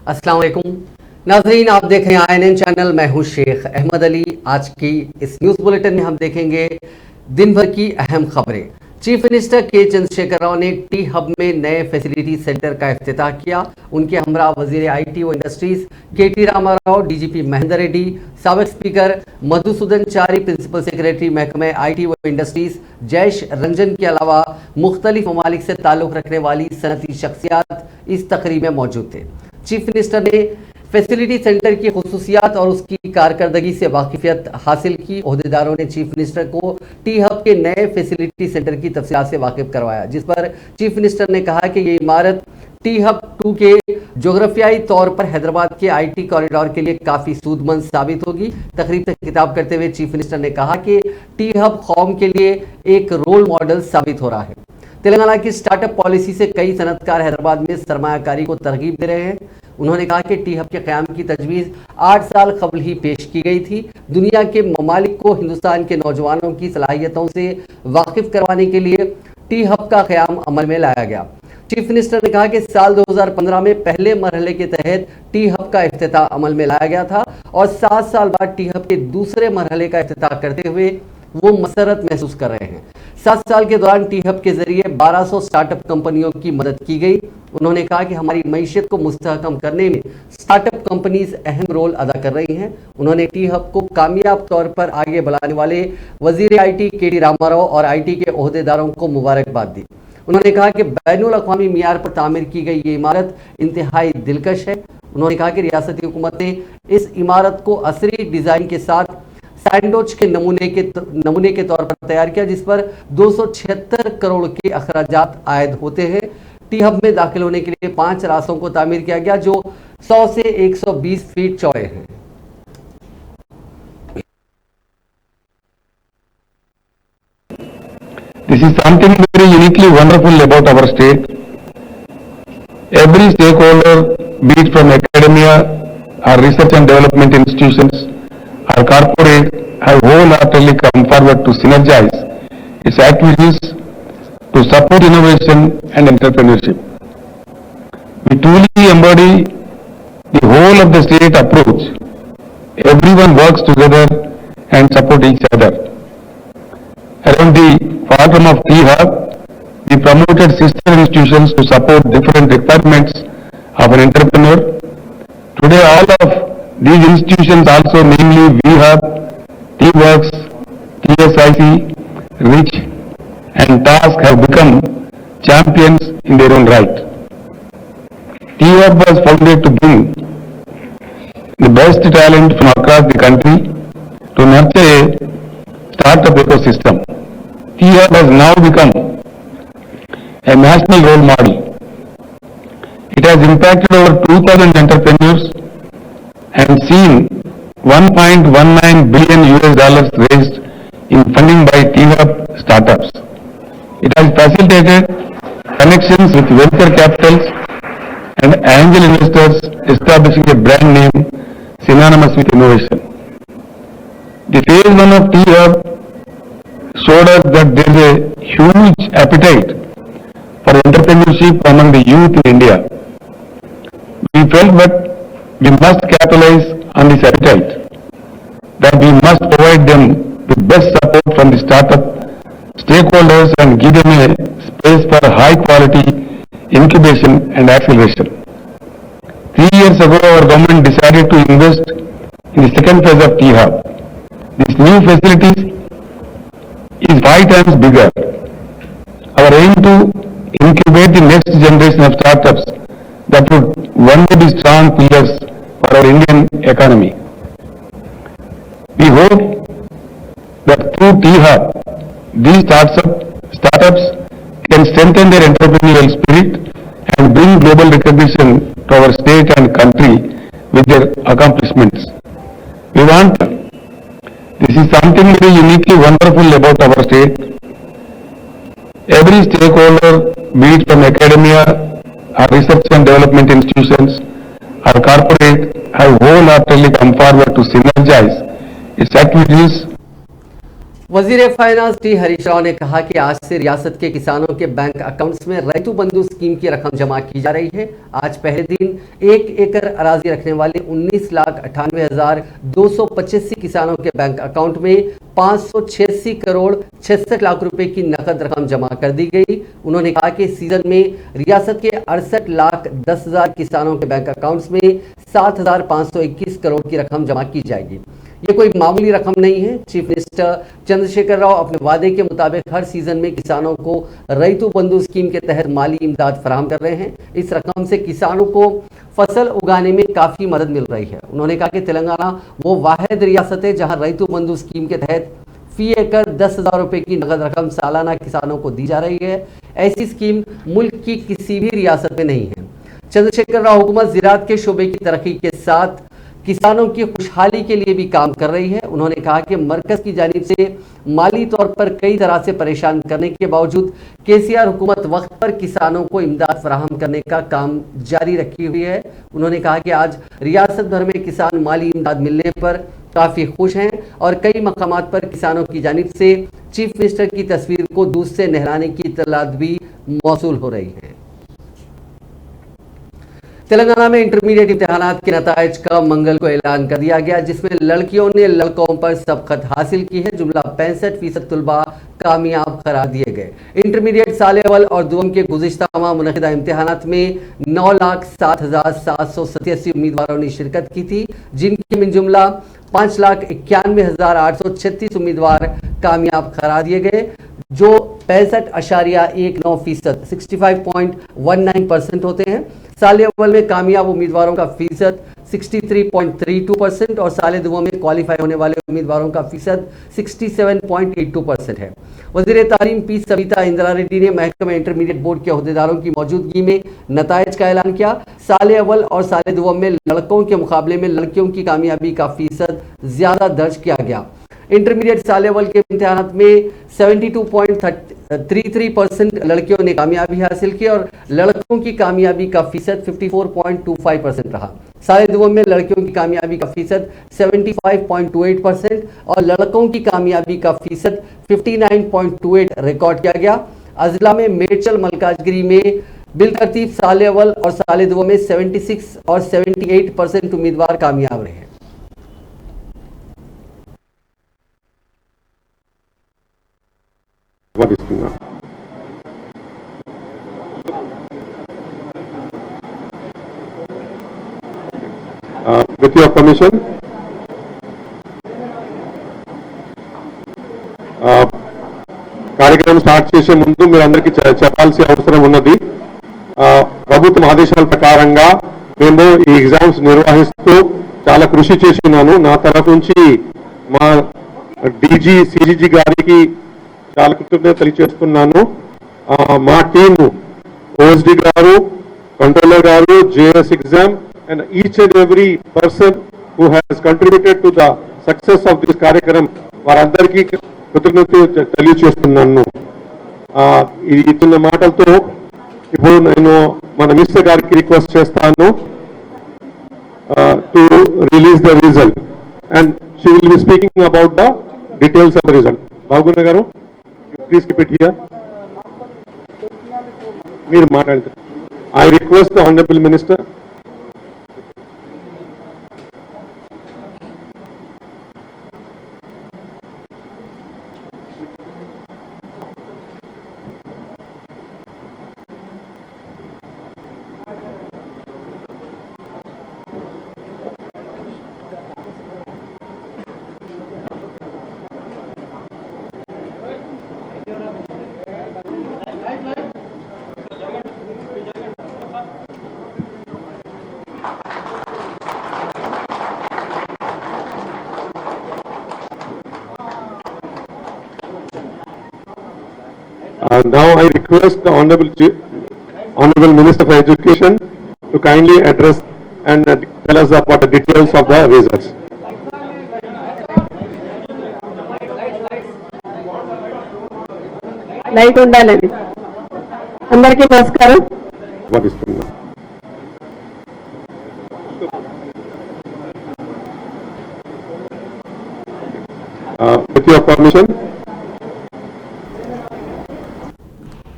अस्सलाम वालेकुम नाज़रीन, आप देख रहे हैं INN चैनल। मैं हूं शेख अहमद अली। आज की इस न्यूज़ बुलेटिन में हम देखेंगे दिन भर की अहम खबरें। चीफ मिनिस्टर के चंद्रशेखर राव ने टी हब में नए फैसिलिटी सेंटर का इफ्तिताह किया। उनके हमरा वजीर IT व industries KT Rama Rao, DGP Mahender Reddy, साबिक speaker Madhusudhan Chary, principal secretary महकमे IT व इंडस्ट्रीज जयेश रंजन के अलावा मुख्तलिफ ममालिक से ताल्लुक़ रखने वाली सनती शख्सियात इस तकरीब में मौजूद थे। चीफ मिनिस्टर ने फैसिलिटी सेंटर की खुसूसियात और उसकी कारकर्दगी से वाकिफियत हासिल की। ओहदेदारों ने चीफ मिनिस्टर को टी हब के नए फैसिलिटी सेंटर की तफसीलात से वाकिफ करवाया, जिस पर चीफ मिनिस्टर ने कहा कि ये इमारत टी हब 2 के जोग्राफियाई तौर पर हैदराबाद के IT कॉरिडोर के लिए काफ़ी सूदमंद साबित होगी। तकरीब से खिताब करते हुए चीफ मिनिस्टर ने कहा कि टी हब कौम के लिए एक रोल मॉडल साबित हो रहा है। तेलंगाना की स्टार्टअप पॉलिसी से कई सनतकार हैदराबाद में सरमायाकारी को तरगीब दे रहे हैं। उन्होंने कहा कि टी हब के क़याम की तजवीज़ 8 साल कबल ही पेश की गई थी। दुनिया के ममालिक को हिंदुस्तान के नौजवानों की सलाहियतों से वाकिफ करवाने के लिए टी हब का क़याम अमल में लाया गया। चीफ मिनिस्टर ने कहा कि साल 2015 में पहले मरहले के तहत टी हब का इफ्तिताह अमल में लाया गया था और 7 साल बाद टी हब के दूसरे मरहले का इफ्तिताह करते हुए वो मसरत महसूस कर रहे हैं। 7 साल के दौरान टी हब के जरिए 1200 स्टार्टअप कंपनियों की मदद की गई। उन्होंने कहा कि हमारी मईशत को मुस्तहकम करने में स्टार्टअप कंपनीज अहम रोल अदा कर रही हैं। उन्होंने टी हब को कामयाब तौर पर आगे बढ़ाने वाले वजीर IT KT रामाराव और IT के ओहदेदारों को मुबारकबाद दी। उन्होंने कहा कि बैनुल अक़वामी मियार पर तामीर की गई ये इमारत इंतहाई दिलकश है। उन्होंने कहा कि रियासती हुकूमत ने इस इमारत को असरी डिज़ाइन के साथ सैंडविच के नमूने के तौर पर तैयार किया, जिस पर 276 करोड़ के अखराजात आयद होते हैं। टी हब में दाखिल होने के लिए 5 रास्तों को तामीर किया गया, जो 100 से 120 फीट चौड़े हैं। This is something very uniquely wonderful about our state. Every stakeholder, be it from academia, our research and development institutions, our corporate, have wholeheartedly come forward to synergize its activities to support innovation and entrepreneurship. We truly embody the whole of the state approach. Everyone works together and support each other. Around the bottom of T Hub, we promoted sister institutions to support different requirements of an entrepreneur. Today, all of these institutions also, namely VHub, T-Works, TSIC, RICH and TASK, have become champions in their own right. T-Hub was founded to bring the best talent from across the country to nurture a startup ecosystem. T-Hub has now become a national role model. It has impacted over 2,000 entrepreneurs and seen $1.19 billion raised in funding by T-Hub startups. It has facilitated connections with venture capitals and angel investors, establishing a brand name synonymous with innovation. The phase 1 of T-Hub showed us that there is a huge appetite for entrepreneurship among the youth in India. We felt that we must capitalize on this appetite, that we must provide them with best support from the startup stakeholders and give them a space for high quality incubation and acceleration. 3 years ago, our government decided to invest in the second phase of T-Hub. This new facilities is 5 times bigger. Our aim to incubate the next generation of startups that would one day be strong pillars for our Indian economy. We hope that through T-Hub, these startups can strengthen their entrepreneurial spirit and bring global recognition to our state and country with their accomplishments. This is something very uniquely wonderful about our state. Every stakeholder, be it from academia, our research and development institutions, our corporate, have wholeheartedly come forward to synergize its activities वजीर finance T Harish Rao ने कहा कि आज से रियासत के किसानों के बैंक अकाउंट्स में रैतु बंधु स्कीम की रकम जमा की जा रही है। आज पहले दिन 1 एकड़ अराजी रखने वाले 19,98,285 किसानों के बैंक अकाउंट में 586 करोड़ 66 लाख रुपए की नकद रकम जमा कर दी गई। उन्होंने कहा कि सीजन में रियासत के 68,10,000 किसानों के बैंक अकाउंट्स में 7,521 करोड़ की रकम जमा की जाएगी। ये कोई मामूली रकम नहीं है। चीफ मिनिस्टर चंद्रशेखर राव अपने वादे के मुताबिक हर सीजन में किसानों को रैतु बंधु स्कीम के तहत माली इमदाद फराहम कर रहे हैं। इस रकम से किसानों को फसल उगाने में काफी मदद मिल रही है। उन्होंने कहा कि तेलंगाना वो वाहिद रियासत है जहां रैतु बंधु स्कीम के तहत फी एकड़ 10,000 रुपए की नगद रकम सालाना किसानों को दी जा रही है। ऐसी स्कीम मुल्क की किसी भी रियासत में नहीं है। चंद्रशेखर राव हुकूमत ज़राअत के शोबे की तरक्की के साथ किसानों की खुशहाली के लिए भी काम कर रही है। उन्होंने कहा कि मरकज की जानिब से माली तौर पर कई तरह से परेशान करने के बावजूद केसीआर हुकूमत वक्त पर किसानों को इमदाद फराहम करने का काम जारी रखी हुई है। उन्होंने कहा कि आज रियासत भर में किसान माली इमदाद मिलने पर काफ़ी खुश हैं और कई मकामात पर किसानों की जानिब से चीफ मिनिस्टर की तस्वीर को दूध से नहलाने की इत्तलात भी मौसूल हो रही है। तेलंगाना में इंटरमीडिएट इम्तिहानात के नताइज का मंगल को ऐलान कर दिया गया, जिसमें लड़कियों ने लड़कों पर सबकत हासिल की है। जुमला 65% तुलबा कामयाब करार दिए गए। इंटरमीडिएट साल अव्वल और दुआम के गुज़िश्ता माह मुनक़िदा इम्तिहानात में 9,07,787 उम्मीदवारों ने शिरकत की थी, जिनके मिन जुमला 5,91,836 उम्मीदवार कामयाब करार दिए गए, जो 65.19% 65.19% होते हैं। साल अव्वल में कामयाब उम्मीदवारों का फीसद 63.32% और साल दुआ में क्वालिफाई होने वाले उम्मीदवारों का फीसद 67.82% है। वज़ीर तालीम पी सविता इंदिरा रेड्डी ने महकमा इंटरमीडिएट बोर्ड के अहदेदारों की मौजूदगी में नताइज का ऐलान किया। साल अव्वल और साल दुआ में लड़कों के मुकाबले में लड़कियों की कामयाबी का फीसद ज्यादा दर्ज किया गया। इंटरमीडिएट साल अव्वल के इम्तिहानात में 72.33% लड़कियों ने कामयाबी हासिल की और लड़कों की कामयाबी का फीसद 54.25% रहा। साल दुआ में लड़कियों की कामयाबी का फीसद 75.28% और लड़कों की कामयाबी का फीसद 59.28 रिकॉर्ड किया गया। अजला में मेडचल मलकाजगिरी में बिलतरतीब साल अव्वल और साल दुआ में 76 और 78% उम्मीदवार कामयाब रहे। With your permission, కార్యక్రమం స్టార్ట్ చేసే ముందు మీరందరికీ చెప్పాల్సిన అవసరం ఉన్నది. ప్రభుత్వం ఆదేశాల ప్రకారంగా మేము ఈ ఎగ్జామ్స్ నిర్వహిస్తూ చాలా కృషి చేస్తున్నాను. నా తరఫు నుంచి మా డీజీ సిజీజీ గారికి చాలా కృతజ్ఞతలు తెలియజేస్తున్నాను. మా టీము ఓఎస్డి గారు, కంట్రోలర్ గారు, JS exam and each and every person who has contributed to the success of this కార్యక్రమం వారందరికీ కృతజ్ఞతలు తెలియజేస్తున్నాను. ఈ చిన్న మాటలతో ఇప్పుడు నేను మన మినిస్టర్ గారికి రిక్వెస్ట్ చేస్తాను to release the result and she will be speaking about the details of the result. బాగున్నా గారు, ప్లీజ్ కీప్ ఇట్ హియర్. మీరు మాట్లాడండి. I request the honourable minister. Now I request the Honorable Minister for Education to kindly address and tell us about the details of the results. Light ఉండాలండి. అందరికీ నమస్కారం. With your permission,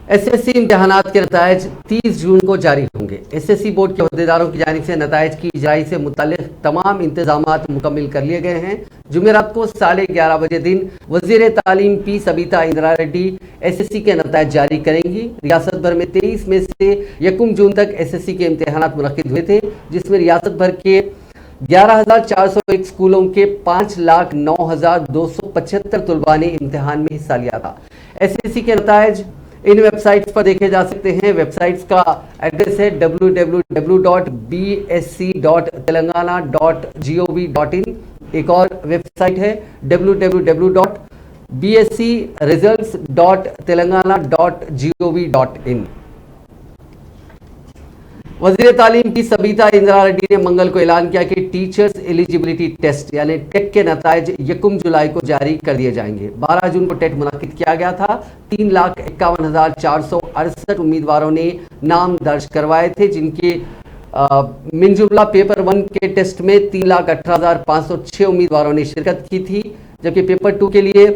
SSC इम्तिहानात के नतायज 30 जून को जारी होंगे। SSC board के अहदेदारों की जानिब से नतायज की इजराई से मुताल्लिक तमाम इंतजामात मुकम्मिल कर लिए गए हैं। जुमेरात को 11:30 बजे दिन वजीर तालीम पी सबिता इंदिरा रेड्डी एसएससी के नतायज जारी करेंगी। रियासत भर में 23 में से 1 जून तक एसएससी के इम्तिहानात मुनक्किद हुए थे, जिसमें रियासत भर के 11,401 स्कूलों के 5,09,275 तलबा ने इम्तिहान में हिस्सा लिया था। एसएससी के नतायज इन वेबसाइट्स पर देखे जा सकते हैं। वेबसाइट्स का एड्रेस है www.bsc.telangana.gov.in। एक और वेबसाइट है www.bscresults.telangana.gov.in। वजीर तालीम की सबिता इंदिरा रेड्डी ने मंगल को ऐलान किया कि टीचर्स एलिजिबिलिटी टेस्ट यानी टेट के नतायज 1 जुलाई को जारी कर दिए जाएंगे। 12 जून को टेट मुनक्किद किया गया था। 3,51,468 उम्मीदवारों ने नाम दर्ज करवाए थे, जिनके मिनजुमला पेपर 1 के टेस्ट में 3,18,506 उम्मीदवारों ने शिरकत की थी, जबकि पेपर 2 के लिए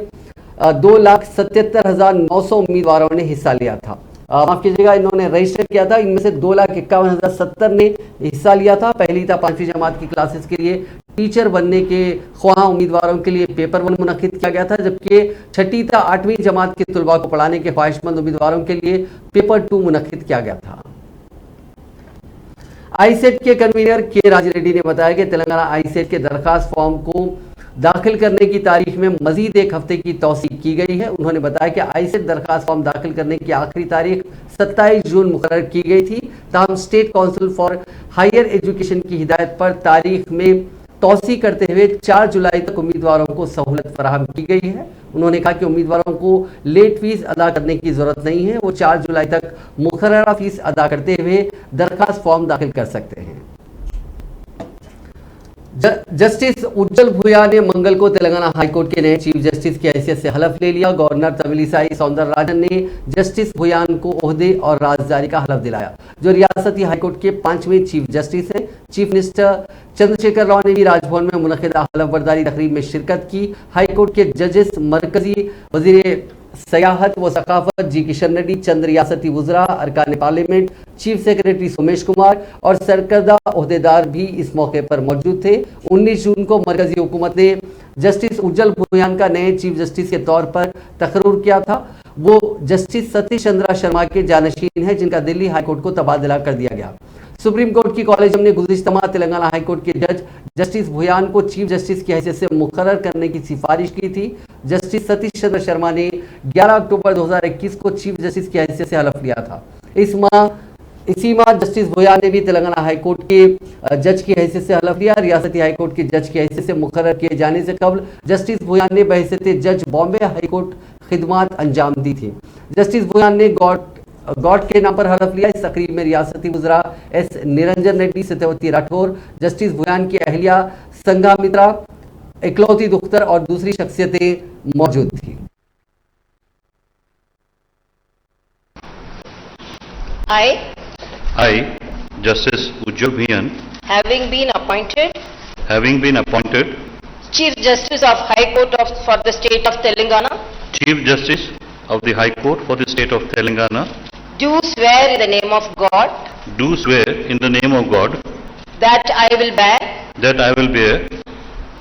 2,77,900 उम्मीदवारों ने हिस्सा लिया था। माफ कीजिएगा, इन्होंने रजिस्टर किया था। इनमें से 2,51,070 ने हिस्सा लिया था। पहली था 5वीं जमात की क्लासेस के लिए टीचर बनने के ख्वाह उम्मीदवारों के लिए पेपर 1 मुनक्किद किया गया था, जबकि 6ठी था 8वीं जमात के तुलबा को पढ़ाने के ख्वाहिशमंद उम्मीदवारों के लिए पेपर 2 मुनक्किद किया गया था। आईसेट के कन्वीनर के राज रेड्डी ने बताया कि तेलंगाना आईसेट के दरखास्त फॉर्म को दाखिल करने की तारीख में मजीद 1 हफ्ते की तौसीक की गई है। उन्होंने बताया कि आईसेट दरखास्त फॉर्म दाखिल करने की आखिरी तारीख 27 जून मुकर्रर की गई थी। ताहम state council for higher education की हिदायत पर तारीख में तौसीक करते हुए 4 जुलाई तक उम्मीदवारों को सहूलत फराहम की गई है। उन्होंने कहा कि उम्मीदवारों को लेट फीस अदा करने की जरूरत नहीं है, वो 4 जुलाई तक मुकर्ररा फीस अदा करते हुए दरखास्त फॉर्म दाखिल कर सकते हैं। जस्टिस उज्जवल भुया ने मंगल को तेलंगाना हाईकोर्ट के नए चीफ जस्टिस की हैसियत से हलफ ले लिया। गवर्नर तमिलिसाई सौंदरराजन ने जस्टिस भुयान को ओहदे और राजदारी का हलफ दिलाया, जो रियासती हाईकोर्ट के 5वें चीफ जस्टिस हैं। चीफ मिनिस्टर चंद्रशेखर राव ने भी राजभवन में मुनक्किदा हलफ बर्दारी तकरीब में शिरकत की। हाईकोर्ट के जजेस मरकजी वजीर सयाहत व सकाफत जी किशन रेड्डी, चंद रियासती वज़रा, अरकान parliament, chief secretary Somesh Kumar और सरकर्दा ओहदेदार भी इस मौके पर मौजूद थे। 19 जून को मरकजी हुकूमत ने जस्टिस उज्जवल भुयान का नए चीफ जस्टिस के तौर पर तकर्रुर किया था। वो जस्टिस सतीश चंद्रा शर्मा के जानशीन है, जिनका दिल्ली हाईकोर्ट को तबादला कर दिया गया। सुप्रीम कोर्ट की कॉलेजियम ने गुज़िश्ता माह तेलंगाना हाईकोर्ट के जज जस्टिस भुयान को चीफ जस्टिस की हैसियत से मुकर्रर करने की सिफारिश की थी। जस्टिस सतीश चंद्र शर्मा ने 11 अक्टूबर 2021 को चीफ जस्टिस की हैसियत से हलफ लिया था। इसी माह जस्टिस भुयान ने भी तेलंगाना हाईकोर्ट के जज की हैसियत से हलफ लिया। रियासती हाईकोर्ट के जज की हैसियत से मुकर्रर किए जाने से कबल जस्टिस भुयान ने बहैसियत जज बॉम्बे हाईकोर्ट खिदमात अंजाम दी थी। जस्टिस भुयान ने गॉड के नाम पर हलफ लिया। इस तकरीब में रियासती वज़रा एस निरंजन रेड्डी, सत्यवती राठौर, जस्टिस भुयान की अहलिया संघमित्रा, इकलौती दुख्तर और दूसरी शख्सियतें मौजूद थी। I, Justice Ujjwal Bhuyan, having been appointed Chief Justice of High Court for the State of Telangana, Chief Justice of the High Court for the State of Telangana, do swear in the name of God do swear in the name of God that I will bear that I will bear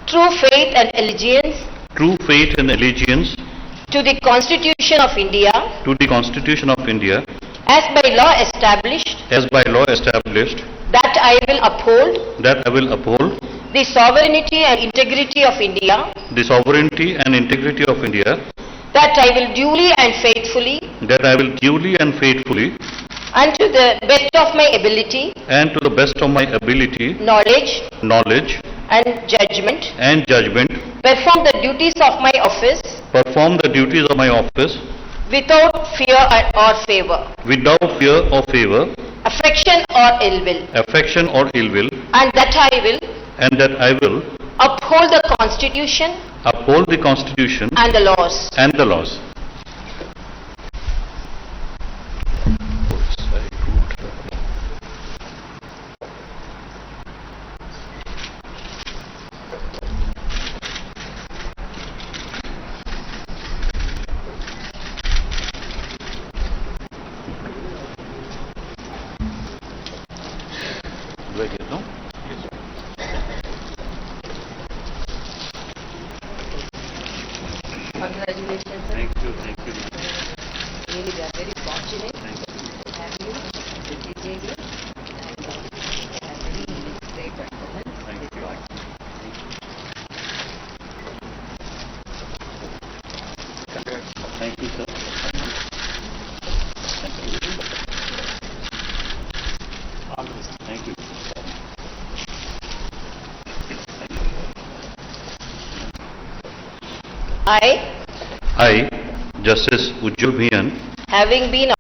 true faith and allegiance true faith and allegiance to the Constitution of India to the Constitution of India as by law established, that I will uphold the sovereignty and integrity of India, that I will duly and faithfully and to the best of my ability, knowledge and judgment perform the duties of my office without fear or favor, affection or ill will, and that I will uphold the Constitution and the laws. Congratulations, sir. Thank you, thank you. Really, we are very fortunate to have you, to CJD, and very great performance. Thank you. Thank you, sir. Thank you. I, Justice Ujjwal Bhiyan, Having been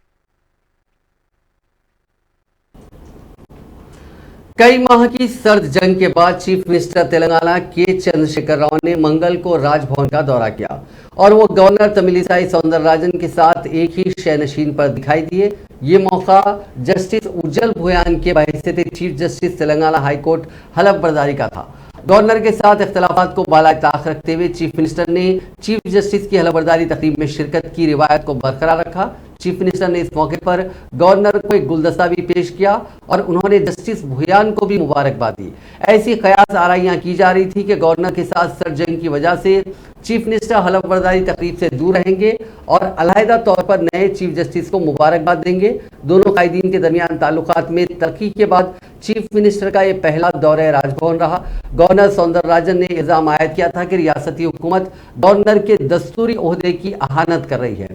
कई माह की सर्द जंग के बाद chief minister Telangana के चंद्रशेखर राव ने मंगल को राजभवन का दौरा किया और वो गवर्नर तमिलिसाई सौंदरराजन के साथ एक ही शयनशीन पर दिखाई दिए। ये मौका जस्टिस उज्जवल भुयान के बहैसियत चीफ जस्टिस तेलंगाना हाईकोर्ट हलफ बर्दारी का था। गवर्नर के साथ इख्तलाफात को बाला ताक रखते हुए चीफ मिनिस्टर ने चीफ जस्टिस की हलफबर्दारी तकरीब में शिरकत की रिवायत को बरकरार रखा। चीफ मिनिस्टर ने इस मौके पर गवर्नर को एक गुलदस्ता भी पेश किया और उन्होंने जस्टिस भुयान को भी मुबारकबाद दी। ऐसी कयास आराइयां की जा रही थी कि गवर्नर के साथ सर्द जंग की वजह से चीफ मिनिस्टर हलफबर्दारी तकरीब से दूर रहेंगे और अलहदा तौर पर नए चीफ जस्टिस को मुबारकबाद देंगे। दोनों कायदीन के दरमियान ताल्लुकात में तरक्की के बाद चीफ मिनिस्टर का ये पहला दौरा राजभवन रहा। गवर्नर सौंदरराजन ने इल्जाम आयद किया था कि रियासती हुकूमत गवर्नर के दस्तूरी ओहदे की अहानत कर रही है।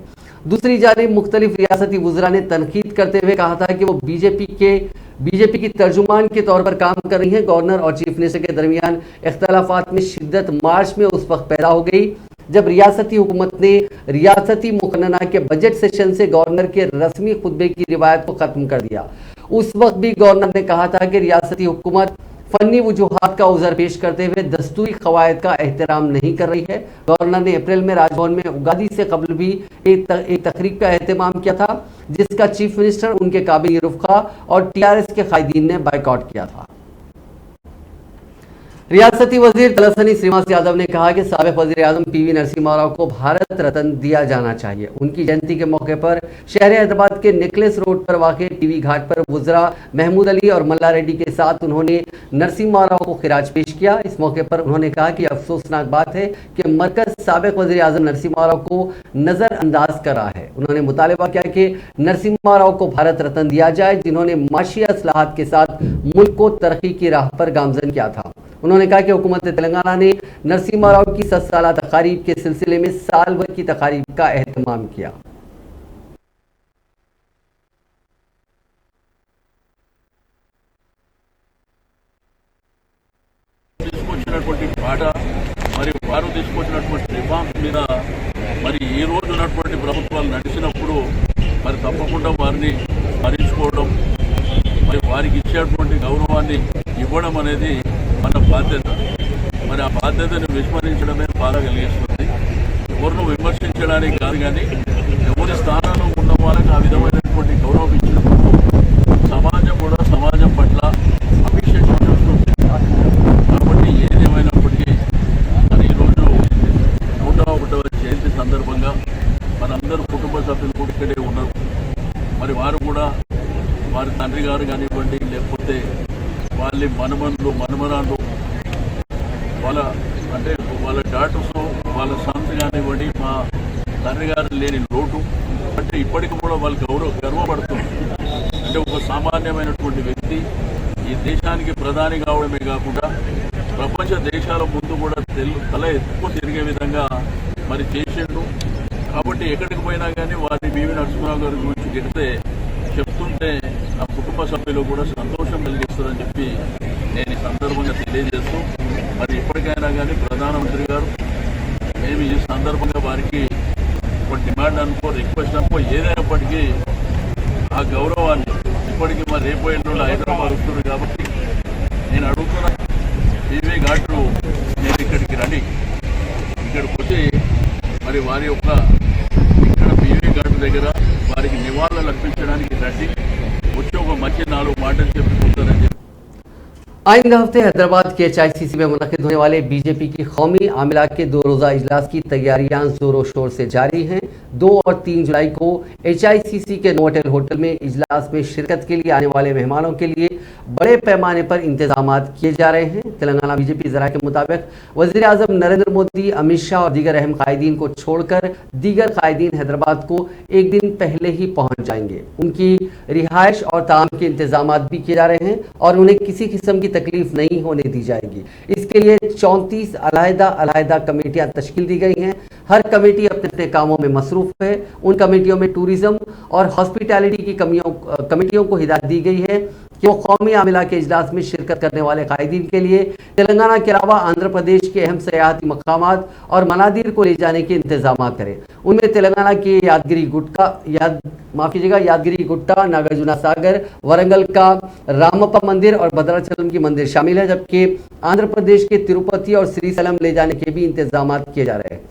दूसरी जानिब मुख्तलिफ रियासती वुज़रा ने तनकीद करते हुए कहा था कि वो बीजेपी की तर्जुमान के तौर पर काम कर रही हैं। गवर्नर और चीफ मिनिस्टर के दरमियान इख्तलाफात में शिद्दत मार्च में उस वक्त पैदा हो गई जब रियासती हुकूमत ने रियासती मुकन्ना के बजट सेशन से गवर्नर के रस्मी खुतबे की रिवायत को खत्म कर दिया। उस वक्त भी गवर्नर ने कहा था कि रियासती हुकूमत फनी वजूहात का उज़र पेश करते हुए दस्तूरी कवायद का एहतराम नहीं कर रही है। गवर्नर ने अप्रैल में राजभवन में उगादी से कबल भी एक तकरीब का एहतमाम किया था जिसका चीफ मिनिस्टर, उनके काबिल रुफ़ा और टीआरएस के कायदीन ने बाइकआउट किया था। रियासती वजीर तलसानी श्रीनिवास यादव ने कहा कि साबिक वजीर आजम पीवी नरसिम्हा राव को भारत रत्न दिया जाना चाहिए। उनकी जयंती के मौके पर शहर हैदराबाद के नेकलेस रोड पर वाक़ टीवी घाट पर वुज़रा महमूद अली और मल्ला रेड्डी के साथ उन्होंने नरसिम्हा राव को खिराज पेश किया। इस मौके पर उन्होंने कहा कि अफसोसनाक बात है कि मरकज साबिक वजीर आजम नरसिम्हा राव को नज़रअंदाज कर रहा है। उन्होंने मुतालबा किया कि नरसिम्हा राव को भारत रत्न दिया जाए जिन्होंने माशी असलाहत के साथ मुल्क को तरक्की की राह पर गामजन किया था। उन्होंने कहा कि हुकूमत तेलंगाना ने नरसिम्हा राव की 7 साला तकारीब के सिलसिले में साल भर की तकारीब का एहतमाम किया। తీసుకొచ్చినటువంటి పాట మరి వారు తీసుకొచ్చినటువంటి రిఫార్మ్స్ మీద మరి ఈ రోజు ఉన్నటువంటి ప్రభుత్వాలు నడిచినప్పుడు మరి తప్పకుండా వారిని స్మరించుకోవడం మరి వారికి ఇచ్చేటువంటి గౌరవాన్ని ఇవ్వడం అనేది మన బాధ్యత। మరి ఆ బాధ్యతను విస్మరించడమే బాధ కలిగిస్తుంది। ఎవరిని విమర్శించడానికి కాదు కానీ ఎవరి స్థానంలో ఉన్న వాళ్ళకి ఆ విధమైనటువంటి గౌరవం ఇచ్చినప్పుడు సమాజం కూడా సమాజం పట్ల అభిషేకం చేస్తుంది। కాబట్టి ఏదేమైనప్పటికీ మరి ఈరోజు 101వ జయంతి సందర్భంగా మనందరూ కుటుంబ సభ్యులు కూడా ఇక్కడే ఉన్నారు। మరి వారు కూడా వారి తండ్రి గారు కానివ్వండి లేకపోతే వాళ్ళ మనమన్లు మనమరాళ్ళు వాళ్ళ డాటర్స్ వాళ్ళ సన్స్ కానివ్వండి మా తండ్రి గారు లేని లోటు అంటే ఇప్పటికి కూడా వాళ్ళు గర్వపడుతుంది। అంటే ఒక సామాన్యమైనటువంటి వ్యక్తి ఈ దేశానికి ప్రధాని కావడమే కాకుండా ప్రపంచ దేశాల ముందు కూడా తల ఎక్కువ తిరిగే విధంగా మరి చేసిండు। కాబట్టి ఎక్కడికి పోయినా కానీ వారి పివి నరసింహారావు గారి గురించి చెప్తుంటే నా కుటుంబ సభ్యులు కూడా సంతోషం కలిగిస్తారని చెప్పి నేను ఈ సందర్భంగా తెలియజేస్తూ మరి ఇప్పటికైనా కానీ ప్రధానమంత్రి గారు మేము ఈ సందర్భంగా వారికి ఒక డిమాండ్ అనుకో రిక్వెస్ట్ అనుకో ఏదైనప్పటికీ ఆ గౌరవాన్ని ఇప్పటికీ మరి రేపు ఎల్లుండి హైదరాబాద్ వస్తుంది కాబట్టి నేను అడుగుతున్నా టీవీ ఘాట్లు నేను ఇక్కడికి రండి, ఇక్కడికి వచ్చి మరి వారి యొక్క ఇక్కడ పీవీ ఘాట్ దగ్గర వారికి నివాళులు అర్పించడానికి రండి, వచ్చి ఒక మంచి 4 మాటలు చెప్పిపోతారని చెప్పి आइंदे हफ्ते हैदराबाद के HICC में मुनक़िद होने वाले बीजेपी की कौमी आमिला के 2 रोज़ा इजलास की तैयारियां जोरों शोर से जारी हैं। 2 और 3 जुलाई को HICC के नोवोटेल होटल में इजलास में शिरकत के लिए आने वाले मेहमानों के लिए बड़े पैमाने पर इंतजाम किए जा रहे हैं। तेलंगाना बीजेपी ज़रा के मुताबिक वज़ीर आज़म नरेंद्र मोदी, अमित शाह और दीगर अहम कायदीन को छोड़कर दीगर कायदीन हैदराबाद को एक दिन पहले ही पहुँच जाएंगे। उनकी रिहाइश और ताम के इंतजाम भी किए जा रहे हैं और उन्हें किसी किस्म की तकलीफ नहीं होने दी जाएगी। इसके लिए 34 अलहदा कमेटियां तश्कील दी गई हैं। हर कमेटी अपने अपने कामों में मसरूफ है। उन कमेटियों में टूरिज्म और हॉस्पिटैलिटी की कमेटियों को हिदायत दी गई है कि वो कौमी आमिला के इजलास में शिरकत करने वाले कायदीन के लिए तेलंगाना के अलावा आंध्र प्रदेश के अहम सयाहती मकामात और मनादिर को ले जाने के इंतजाम करें। उनमें तेलंगाना के यादगिरी गुट्टा, नागार्जुना सागर, वरंगल का रामप्पा मंदिर और भद्राचलम की मंदिर शामिल है, जबकि आंध्र प्रदेश के तिरुपति और श्रीशैलम ले जाने के भी इंतजाम किए जा रहे हैं।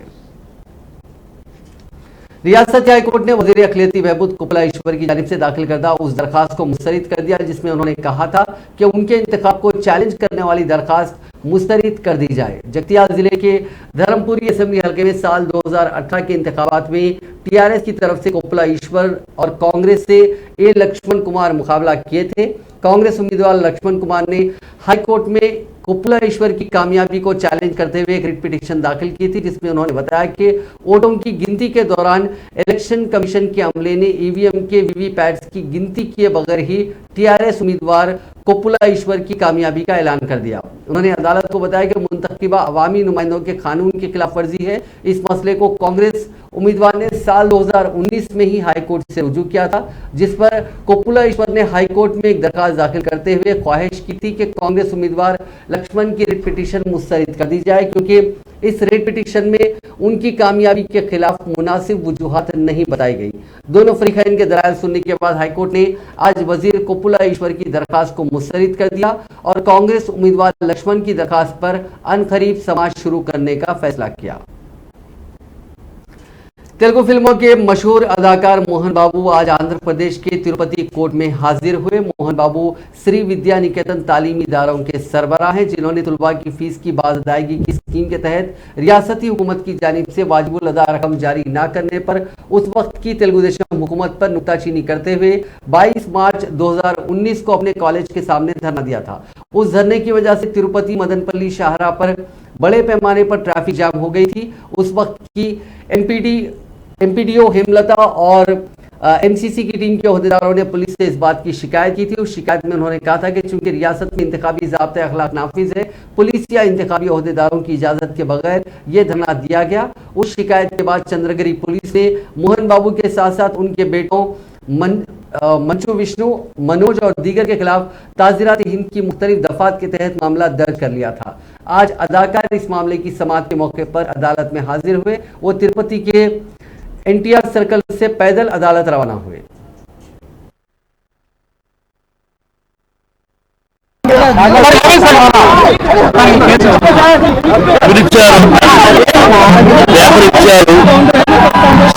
रियासती हाईकोर्ट ने वजीर अखिलेती बहबूद कुपला ईश्वर की जानिब से दाखिल करदा उस दरखास्त को मुस्तरद कर दिया जिसमें उन्होंने कहा था कि उनके इंतखाब को चैलेंज करने वाली दरखास्त मुस्तरद कर दी जाए। जगतियाल जिले के धर्मपुरी असेंबली हल्के में साल 2018 के इंतखाबात में TRS की तरफ से कुपला ईश्वर और कांग्रेस से A लक्ष्मण कुमार मुकाबला किए थे। कांग्रेस उम्मीदवार लक्ष्मण कुमार ने हाईकोर्ट में कुपला ईश्वर की कामयाबी को चैलेंज करते हुए एक रिट पिटीशन दाखिल की थी, जिसमें उन्होंने बताया कि वोटों की गिनती के दौरान इलेक्शन कमीशन के अमले ने EVM के वीवीपैट्स की गिनती किए बगैर ही TRS उम्मीदवार कुपला ईश्वर की कामयाबी का ऐलान कर दिया। उन्होंने अदालत को बताया कि मुंतखबा अवामी नुमाइंदों के कानून की खिलाफ वर्जी है। इस मसले को कांग्रेस उम्मीदवार ने साल 2019 में ही हाईकोर्ट से रुजू किया था, जिस पर कुपला ईश्वर ने हाईकोर्ट में एक दरखास्त दाखिल करते हुए ख्वाहिश की थी कि कांग्रेस उम्मीदवार लक्ष्मण की रिट पिटीशन मुस्तरद कर दी जाए, क्योंकि इस रिट पिटीशन में उनकी कामयाबी के खिलाफ मुनासिब वजूहात नहीं बताई गई। दोनों फरीकैन के दलाइल सुनने के बाद हाईकोर्ट ने आज वजीर कुपला ईश्वर की दरखास्त को मुस्तरद कर दिया और कांग्रेस उम्मीदवार लक्ष्मण की दरखास्त पर अनकरीब समाअत शुरू करने का फैसला किया। तेलुगु फिल्मों के मशहूर अदाकार मोहन बाबू आज आंध्र प्रदेश के तिरुपति कोर्ट में हाजिर हुए। मोहन बाबू श्री विद्या निकेतन तालीमी इदारों के सरबराह हैं, जिन्होंने तलबा की फीस की बाज़ अदायगी की स्कीम के तहत रियासती हुकूमत की जानिब से वाजिबुल अदा रकम जारी न करने पर उस वक्त की तेलुगु देशम हुकूमत पर नुक्ताचीनी करते हुए 22 मार्च 2019 को अपने कॉलेज के सामने धरना दिया था। उस धरने की वजह से तिरुपति मदनपल्ली शाहराह पर बड़े पैमाने पर ट्रैफिक जाम हो गई थी। उस वक्त की MPDO हेमलता और MCC की टीम के अहदेदारों ने पुलिस से इस बात की शिकायत की थी। उस शिकायत में उन्होंने कहा था कि चूंकि रियासत में इंतखाबी ज़ाब्ते अखलाक नाफिज है, पुलिस या इंतखाबी अहदेदारों की इजाज़त के बगैर ये धरना दिया गया। उस शिकायत के बाद चंद्रगिरी पुलिस ने मोहन बाबू के साथ साथ उनके बेटों मंचू विष्णु, मनोज और दीगर के खिलाफ ताज़ीरात हिंद की मुख्तलिफ दफात के तहत मामला दर्ज कर लिया था। आज अदाकार इस मामले की समाअत के मौके पर अदालत में हाजिर हुए। वो तिरुपति के NTR सर्कल से पैदल अदालत रवाना हुए।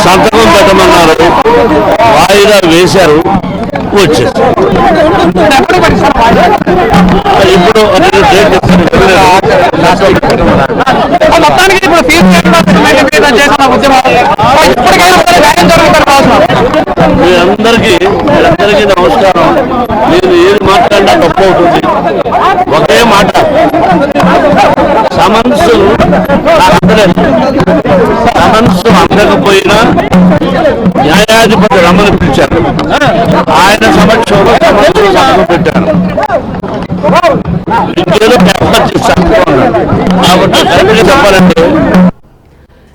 సంతకం పెట్టమన్నారు, వాయిదా వేశారు, వచ్చేసి ఇప్పుడు మీరందరికీ నమస్కారం. నేను ఏది మాట్లాడినా తప్పు అవుతుంది. ఒకే మాట, సమన్సు అందకపోయినా న్యాయాధిపతి రమ్మని పిలిచారు. ఆయన సమక్షంలో సమన్సు సంతకం పెట్టారు. ఇంకేదో చెప్పాలి కాబట్టి కరెక్ట్గా చెప్పాలంటే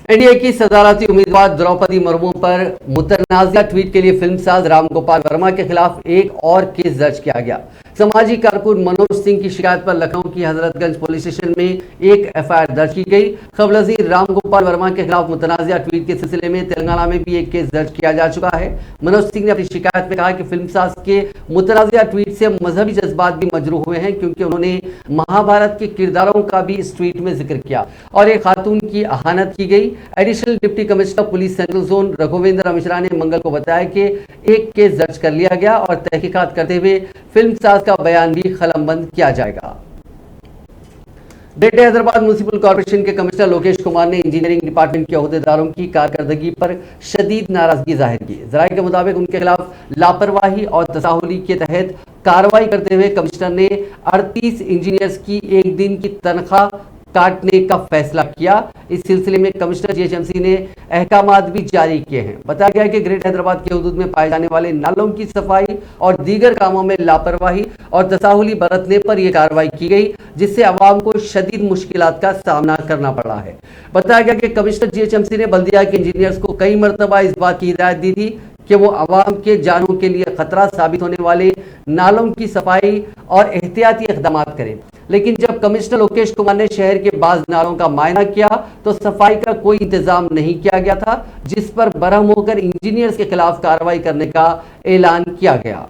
NDA की सदारती उम्मीदवार द्रौपदी मुर्मू पर मुतनाज़िया ट्वीट के लिए फिल्मसाज राम गोपाल वर्मा के खिलाफ एक और केस दर्ज किया गया। समाजी कारकुन मनोज सिंह की शिकायत पर लखनऊ की हजरतगंज पुलिस स्टेशन में एक FIR दर्ज की गई। खबरअज़ीर राम गोपाल वर्मा के खिलाफ मुतनाज़िया ट्वीट के सिलसिले में तेलंगाना में भी एक केस दर्ज किया जा चुका है। मनोज सिंह ने अपनी शिकायत में कहा कि फिल्मसाज के मुतनाज़िया ट्वीट से मजहबी जज्बात भी मजरूह हुए हैं, क्योंकि उन्होंने महाभारत के किरदारों का भी इस ट्वीट में जिक्र किया और एक खातून की अहानत की गई। Additional deputy commissioner police central zone Raghuvendra Mishra ने मंगल को बताया कि एक केस दर्ज कर लिया गया और तहकीकात करते हुए फिल्मसाज का बयान भी कलमबंद किया जाएगा। ग्रेटर हैदराबाद म्युनिसिपल कॉर्पोरेशन के कमिश्नर लोकेश कुमार ने इंजीनियरिंग डिपार्टमेंट के अहदेदारों की कारकर्दगी पर शदीद नाराजगी जाहिर की। जराये के मुताबिक उनके खिलाफ लापरवाही और तसाहुली के तहत कार्रवाई करते हुए कमिश्नर ने 38 इंजीनियर्स की एक दिन की तनख्वाह काटने का फैसला किया। इस सिलसिले में कमिश्नर जीएचएमसी ने अहकामात भी जारी किए हैं। बताया गया कि ग्रेटर हैदराबाद के हुदूद में पाए जाने वाले नालों की सफाई और दीगर कामों में लापरवाही और तसाहुली बरतने पर यह कार्रवाई की गई, जिससे आवाम को शदीद मुश्किलात का सामना करना पड़ा है। बताया गया कि कमिश्नर जीएचएमसी ने बल्दिया के इंजीनियर्स को कई मरतबा इस बात की हिदायत दी थी कि वो आवाम के जानों के लिए खतरा साबित होने वाले नालों की सफाई और एहतियाती इक़दाम करें, लेकिन जब कमिश्नर लोकेश कुमार ने शहर के बाज नालों का मायना किया तो सफाई का कोई इंतजाम नहीं किया गया था, जिस पर बरहम होकर इंजीनियर्स के खिलाफ कार्रवाई करने का ऐलान किया गया।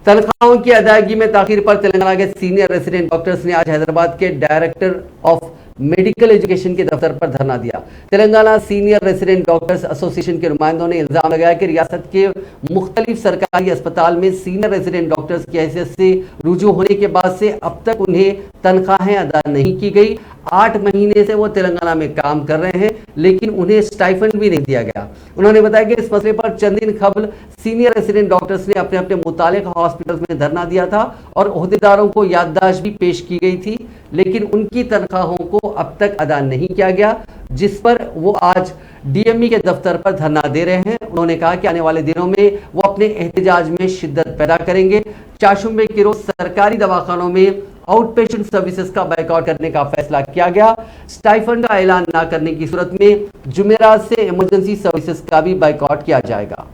तनख्वाहों की अदायगी में ताखीर पर तेलंगाना के सीनियर रेजिडेंट डॉक्टर्स ने आज हैदराबाद के डायरेक्टर ऑफ मेडिकल एजुकेशन के दफ्तर पर धरना दिया। Telangana senior resident doctors association के नुमाइंदों ने इल्जाम लगाया कि रियासत के मुख्तलिफ सरकारी अस्पताल में सीनियर रेजिडेंट डॉक्टर्स की हैसियत से रुजू होने के बाद से अब तक उन्हें तनख्वाहें अदा नहीं की गई। 8 महीने से वो तेलंगाना में काम कर रहे हैं, लेकिन उन्हें स्टाइफंड भी नहीं दिया गया। उन्होंने बताया कि इस मसले पर चंद दिन कबल सीनियर रेजिडेंट डॉक्टर्स ने अपने अपने मुतालिका हॉस्पिटल में धरना दिया था और ओहदेदारों को याददाश्त भी पेश की गई थी, लेकिन उनकी तनख्वाहों को अब तक अदा नहीं किया गया, जिस पर वो आज डीएमई के दफ्तर पर धरना दे रहे हैं। उन्होंने कहा कि आने वाले दिनों में वो अपने एहतजाज में शिद्दत पैदा करेंगे। चाशुम्बे के रोज सरकारी दवाखानों में आउट पेशेंट सर्विसेज का बाइकआउट करने का फैसला किया गया। स्टाइफंड का ऐलान न करने की सूरत में जुमेरात से इमरजेंसी सर्विसेज का भी बाइकआउट किया जाएगा।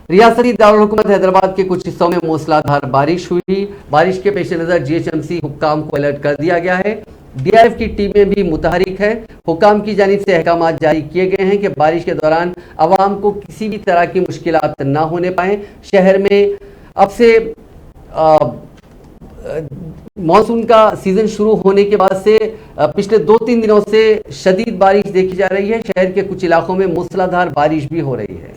रियासती दारुल हुकूमत हैदराबाद के कुछ हिस्सों में मूसलाधार बारिश हुई। बारिश के पेश नजर जीएचएमसी हुक्काम को अलर्ट कर दिया गया है। डीआरएफ की टीमें भी मुतहरिक है। हुक्काम की जानिब से अहकामात जारी किए गए हैं कि बारिश के दौरान आवाम को किसी भी तरह की मुश्किलात ना होने पाए। शहर में अब से मॉनसून का सीजन शुरू होने के बाद से पिछले 2-3 दिनों से शदीद बारिश देखी जा रही है। शहर के कुछ इलाकों में मूसलाधार बारिश भी हो रही है।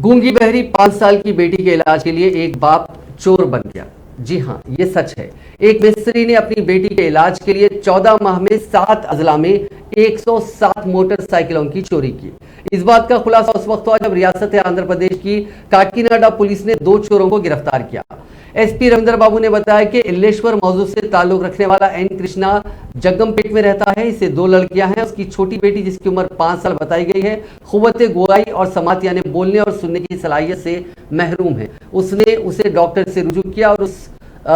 गूंगी बहरी 5 साल की बेटी के इलाज के लिए एक बाप चोर बन गया। जी हां, ये सच है। एक मिस्त्री ने अपनी बेटी के इलाज के लिए 14 माह में 7 अजला में 107 मोटरसाइकिलों की चोरी की। इस बात का खुलासा उस वक्त हुआ जब रियासत आंध्र प्रदेश की काकीनाडा पुलिस ने 2 चोरों को गिरफ्तार किया। एसपी रविंदर बाबू ने बताया कि इल्लेश्वर मौजूद से ताल्लुक रखने वाला एन कृष्णा जगमपेट में रहता है। इसे 2 लड़कियां हैं। उसकी छोटी बेटी जिसकी उम्र 5 साल बताई गई है, खुव्वत गोराई और समात यानी बोलने और सुनने की सलाहियत से महरूम है। उसने उसे डॉक्टर से रुजू किया और उस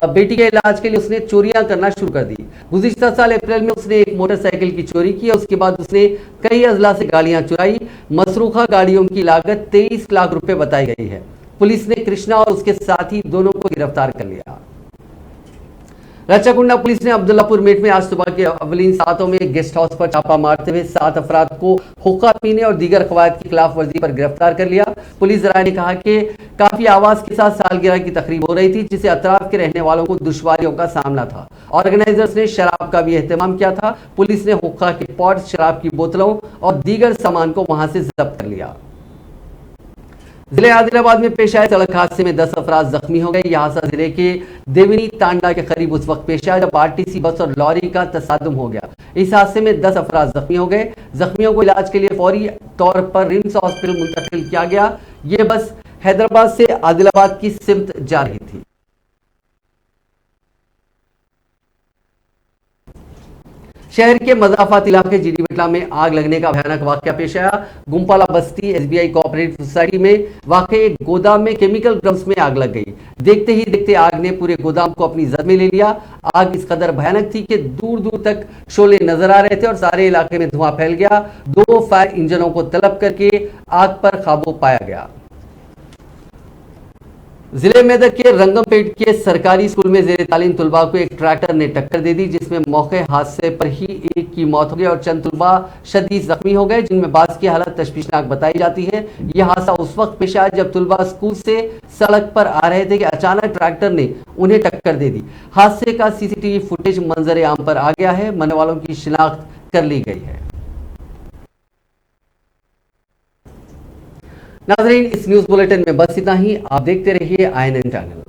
बेटी के इलाज के लिए उसने चोरियां करना शुरू कर दी। गुज़िश्ता साल अप्रैल में उसने एक मोटरसाइकिल की चोरी की और उसके बाद उसने कई अजला से गाड़ियां चुराई। मसरूखा गाड़ियों की लागत 23 लाख रुपए बताई गई है। पुलिस ने कृष्णा और उसके साथी दोनों को गिरफ्तार कर लिया। रचाकुंडा पुलिस ने अब्दुल्लापुर मेट में आज सुबह के अवलीन सातों में गेस्ट हाउस पर छापा मारते हुए 7 अफराद को हुक्का पीने और दीगर कवायद की खिलाफ वर्जी पर गिरफ्तार कर लिया। पुलिस जराये ने कहा कि काफी आवाज के साथ सालगिरह की तकरीब हो रही थी, जिसे अतराफ के रहने वालों को दुश्वारियों का सामना था। ऑर्गेनाइजर्स ने शराब का भी एहतमाम किया था। पुलिस ने हुक्का के पॉट, शराब की बोतलों और दीगर सामान को वहां से जब्त कर लिया। जिले आदिलाबाद में पेश आए सड़क हादसे में 10 अफराद जख्मी हो गए। यह हादसा जिले के देवनी तांडा के करीब उस वक्त पेश आया जब आरटीसी बस और लॉरी का तसादुम हो गया। इस हादसे में 10 अफराद जख्मी हो गए। जख्मियों को इलाज के लिए फौरी तौर पर रिम्स हॉस्पिटल मुंतकिल किया गया। यह बस हैदराबाद से आदिलाबाद की सिमत जा रही थी। शहर के मजाफात इलाके जीडीबिटला में आग लगने का भयानक वाकया पेश आया। गुम्पाला बस्ती एसबीआई कोऑपरेटिव सोसाइटी में वाकई एक गोदाम में केमिकल ड्रम्स में आग लग गई। देखते ही देखते आग ने पूरे गोदाम को अपनी जद में ले लिया। आग इस कदर भयानक थी कि दूर दूर तक शोले नजर आ रहे थे और सारे इलाके में धुआं फैल गया। 2 फायर इंजनों को तलब करके आग पर काबू पाया गया। जिले मेदक के रंगमपेट के सरकारी स्कूल में जेर तालीम तुलबा को एक ट्रैक्टर ने टक्कर दे दी, जिसमें मौके हादसे पर ही एक की मौत हो गई और चंद तुलबा शदीद जख्मी हो गए, जिनमें बाज़ की हालत तशवीशनाक बताई जाती है। यह हादसा उस वक्त पेश आया जब तुलबा स्कूल से सड़क पर आ रहे थे कि अचानक ट्रैक्टर ने उन्हें टक्कर दे दी। हादसे का सीसीटीवी फुटेज मंजर आम पर आ गया है। मरने वालों की शिनाख्त कर ली गई है। नाजरीन, इस न्यूज बुलेटिन में बस इतना ही। आप देखते रहिए INN चैनल।